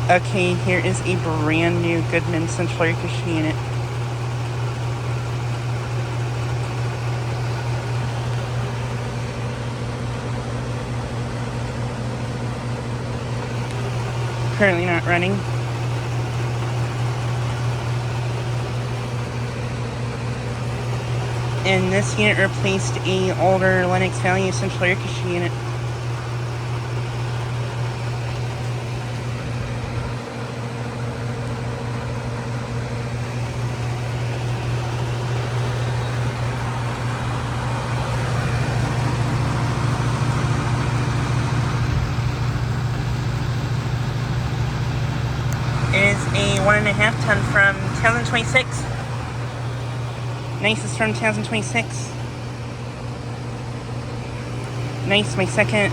Okay, here is a brand new Goodman central air conditioning unit. Currently not running. And this unit replaced a older Lennox Value central air conditioning unit. It is a 1.5 ton from 2026. Nice, is from 2026. Nice, my second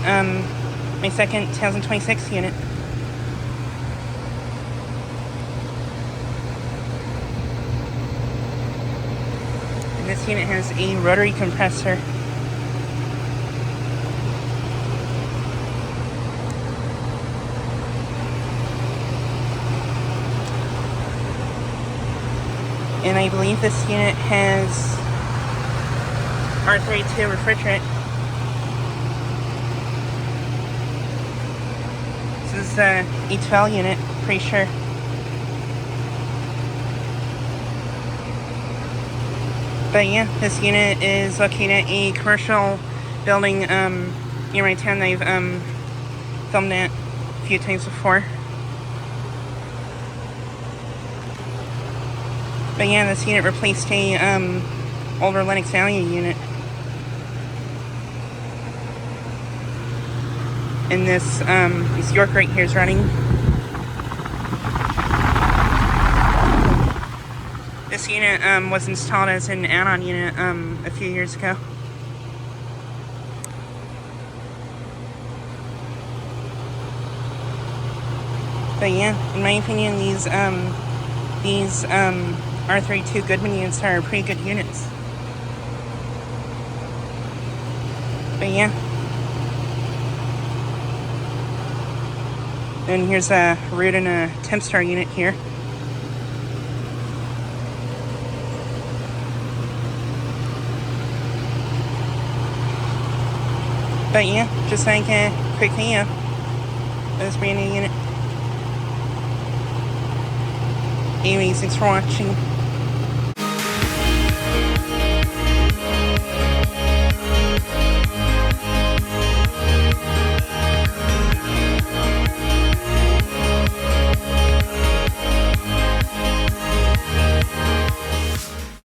2026 unit. And this unit has a rotary compressor. And I believe this unit has R32 refrigerant. This is a E12 unit, pretty sure. But yeah, this unit is located at a commercial building near my town. I've filmed it a few times before. But yeah, this unit replaced a older Lennox Value unit. And this York right here is running. This unit was installed as an add-on unit a few years ago. But yeah, in my opinion, these R32 Goodman units are pretty good units. But yeah. And here's a root and a temp star unit here. But yeah, just like a quick video of this brand new unit. Anyways, thanks for watching.